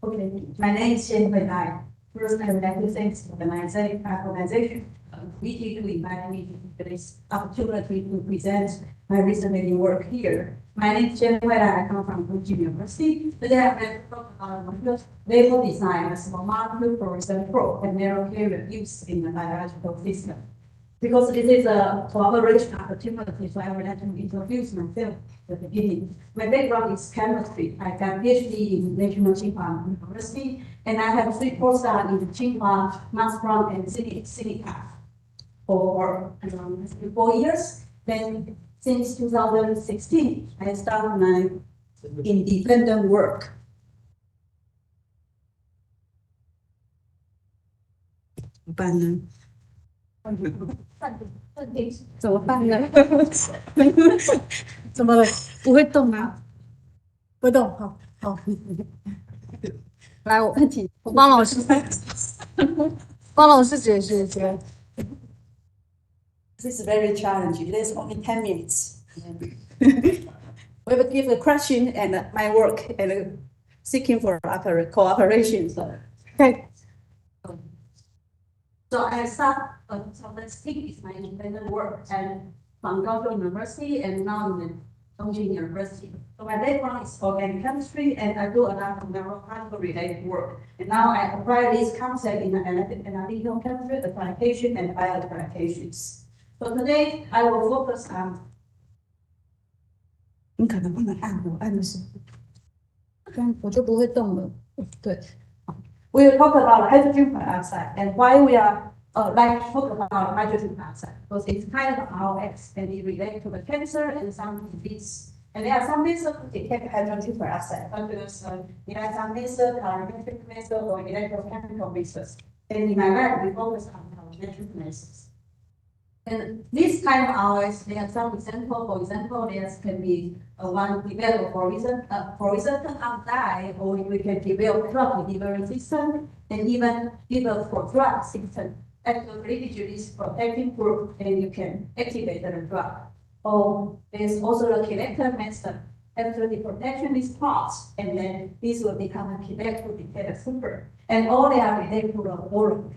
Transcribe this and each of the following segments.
Okay, my name is Jennifer Lai. First, I would like to thank the organization committee to invite me to this opportunity to present my recent work here. My name is Jennifer Lai. I come from Fuji University. Today, I'm going to talk about my first label design as a molecule fluorescent probe and narrow period use in the biological system. Because this is a collaboration opportunity, so I would like to introduce myself at the beginning. My background is chemistry. I got PhD in National Tsinghua University, and I have 3 postdocs in Tsinghua, Max Planck, and Sinica for 4 years. Then, since 2016, I started my independent work. 怎么办呢？怎么了？不会动啊？不动，好，好。来，我帮老师，帮老师解释一下。This is very challenging. There's only 10 minutes. We will give the question and my work and seeking for cooperation. Okay. So I start, so let's take is my independent work and from Dongseo University and now in Chongqing University. So my background is organic chemistry and I do a lot of neurochemical related work. And now I apply this concept in analytical chemistry, application and bioapplications. So today I will focus on 你可能不能按我按的是，我就不会动了。对。We will talk about hydrogen peroxide and why we are like to talk about hydrogen peroxide because it's kind of RX and it relates to the cancer and some disease. And there are some methods to detect hydrogen peroxide, such as there are some methods, calorimetric methods, or electrochemical methods. And in my lab, we focus on calorimetric methods. And this kind of RX, there are some examples. For example, there can be one develop horizontal dye, or we can develop drug delivery system, and even develop for drug system. After cleavage is protecting group, and you can activate the drug. Or there's also the collector method. After the protection is passed, and then this will become a connect to detect a super. And all they are related to the boron.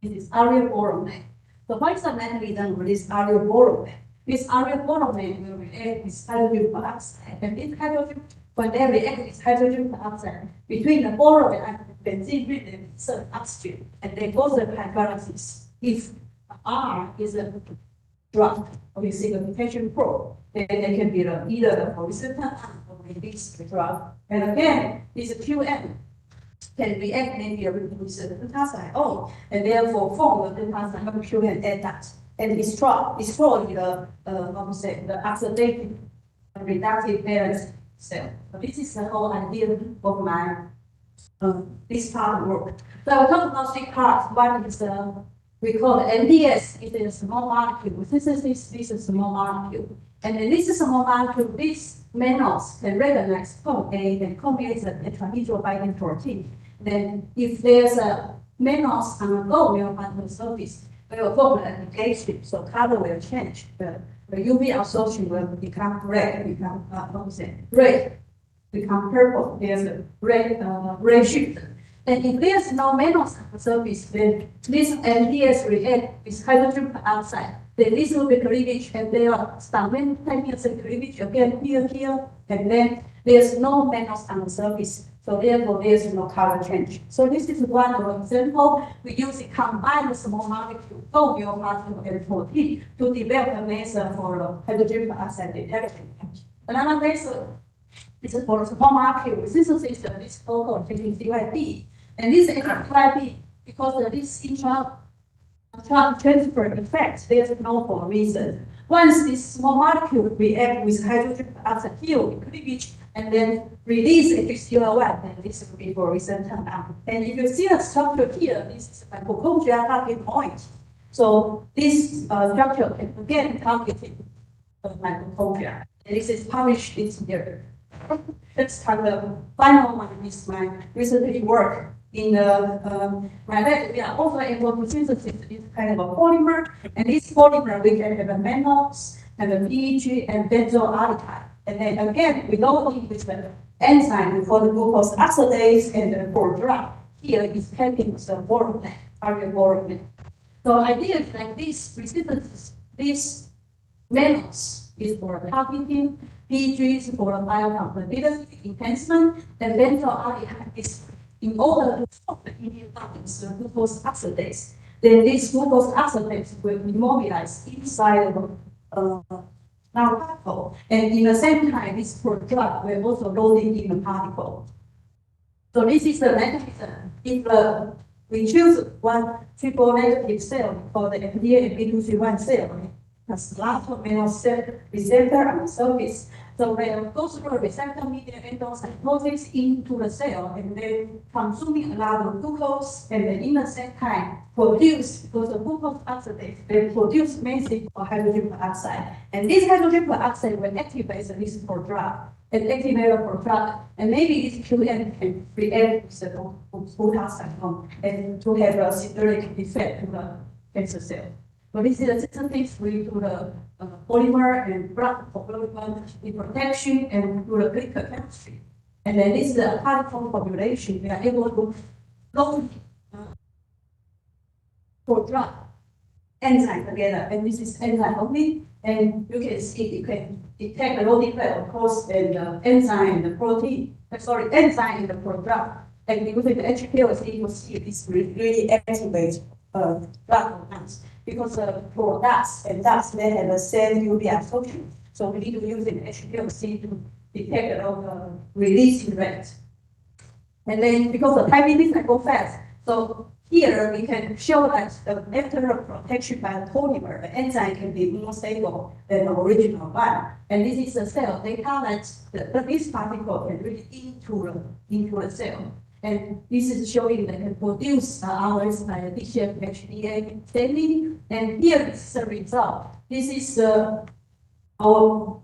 This is aryl boron. So what is the mechanism for this aryl boron? This aryl boron will react with hydrogen peroxide, and this hydrogen, when they react with hydrogen peroxide, between the boron and benzene ring certain oxygen, and they go to hydrolysis. If R is a drug, or you see the mutation probe, then they can be either the horizontal or release the drug. And again, this QM can react maybe with the glutathione, and therefore form the glutathione and add that and destroy the the oxidative reductive valence cell. So this is the whole idea of my this part of work. So I will talk about 3 parts. One is we call it NDS. It is a small molecule. This is a small molecule, and in this small molecule, these minerals can recognize code A and combinates a tetrahedral binding protein. Then, if there's a minerals on a gold on the surface, we will form an application, so color will change. The UV absorption will become red, become red, become purple. There's a red shift. And if there's no minerals on the surface, then this NDS react with hydrogen peroxide. Then this will be cleavage, and there are simultaneous cleavage again here, and then there's no minerals on the surface. So therefore, there's no color change. So this is one example. We use it combine the small molecule, gold particle and protein to develop a method for the hydrogen peroxide detection. Another method is for small molecule synthesis. This called CYP. And this CYP, because of this intra-transfer effect, there's no for reason. Once this small molecule react with hydrogen peroxide field cleavage, and then release HCl1, and this will be for horizontal. And if you see the structure here, this is a mitochondria target point. So this structure can again targeted mitochondria. And this is published this year. Let's have the final one is my recent work in my lab. We are also able to synthesize this kind of a polymer, and this polymer we can have a mannose and a PEG and benzoyl aldehyde. And then again, we load it with the enzyme for the glucose oxidase and for drug. Here is taking the boron, target boron. So ideas like this, these methods is for targeting, PG is for biocompatibility enhancement, and benzo aldehyde is in order to stop the immune balance, the glucose oxidase. Then this glucose oxidase will be mobilized inside the nanoparticle, and in the same time, this drug will also load it in the particle. So this is the mechanism. If we choose one triple negative cell for the FDA and B2C1 cell, it has lots of amino cell receptor on the surface. So they go through the receptor mediated endocytosis into the cell and then consuming a lot of glucose and then in the same time produce, because the glucose oxidase, they produce massive hydrogen peroxide. And this hydrogen peroxide will activate this for drug and activate for drug. And maybe this QN can react with the glutathione and to have a synergic effect to the cancer cell. So this is a synthesis to the polymer and blood development in protection and to the clinical chemistry. And then this is a particle formulation. We are able to load for drug enzyme together, and this is enzyme only. And you can see you can detect the loading rate, of course, and the enzyme and the protein. Enzyme in the drug. And using the HPLC, you see this really activates drug compounds. Because for DAS and DAS, they have the same UV absorption. So we need to use an HPLC to detect the releasing rate. And then because the time limits go fast, so here we can show that after protection by the polymer, the enzyme can be more stable than the original one. And this is the cell data that this particle can really into the cell. And this is showing that can produce ours by addition HDA daily. And here is the result. This is our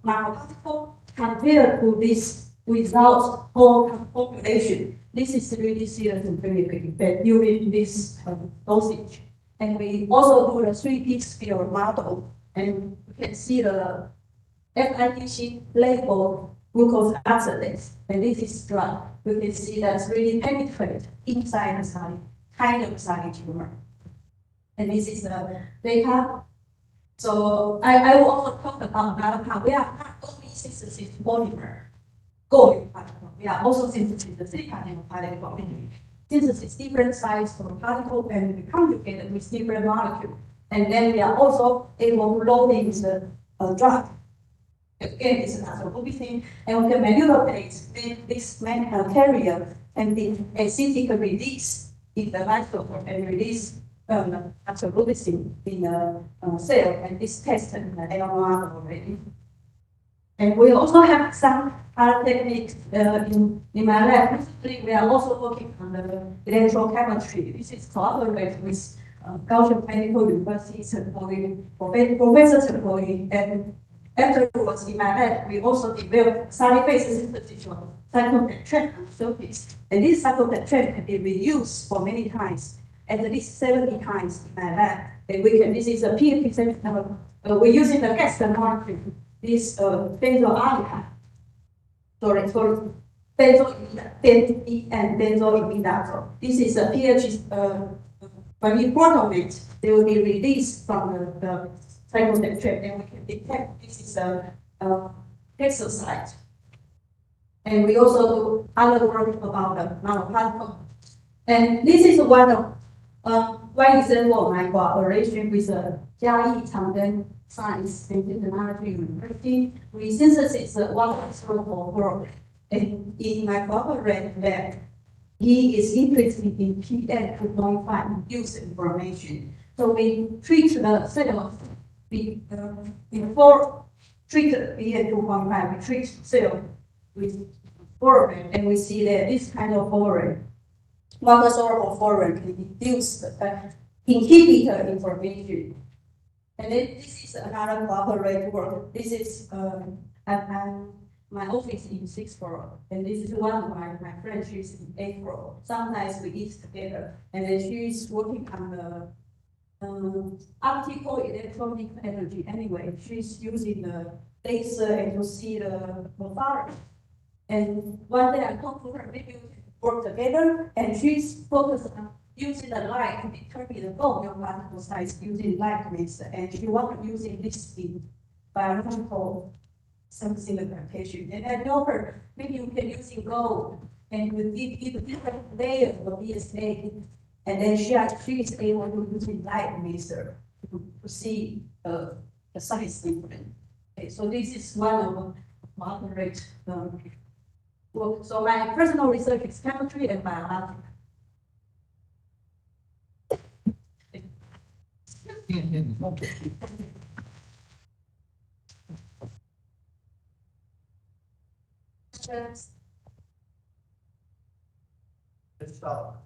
nanoparticle compared to this without whole population. This is really serious and very big effect during this dosage. And we also do the 3D sphere model, and you can see the FITC label glucose oxidase, and this is drug. You can see that's really penetrate inside the solid, kind of solid tumor. And this is the data. So I will also talk about another part. We are not only synthesis polymer, gold particle. We are also synthesis the silicon particle. Synthesis different size for particle and we conjugate it with different molecule. And then we are also able to load in the drug. Again, it's another thing, and we can manipulate this carrier and the acidic release in the microphone and release absolutely in the cell, and this test in the AMR already. And we also have some other techniques in my lab. Recently, we are also working on the electrochemistry. This is collaborated with Kaohsiung Medical University, Professor Chen, and afterwards, in my lab, we also developed solid phase synthesis of cyclopentane on the surface. And this cyclopentane can be reused for many times, at least 70 times in my lab. And this is a PFP7, we're using the gas thermometry, this benzoaldehyde. Benzoimidazole and benzoimidazole. This is a pH, when we protonate, they will be released from the cyclopentane, and we can detect this is a exercise. And we also do other work about the nanoparticle. And this is one example of my cooperation with Jiayi Changden Science and Technology University. We synthesize one for work. And in my cooperation lab, he is interested in PM 2.5 use information. So we treat the cell before treat PM 2.5, we treat cell with fluorine, and we see that this kind of fluorine, one sort of fluorine can induce inhibitor information. And then this is another cooperative work. This is my office in 6th floor, and this is one of my friends. She's in 8th floor. Sometimes we eat together, and then she's working on the optical electronic energy. Anyway, she's using the laser and to see the morphology. And one day I talked to her, maybe we can work together, and she's focused on using the light to determine the bone of multiple size using light method, and she wanted using this in biological something implementation. And I told her, maybe you can using gold and you give the different layers of BSA, and then she is able to use light method to see the size difference. Okay, so this is one of the moderate work. So my personal research is chemistry and biology. Questions? Let's start.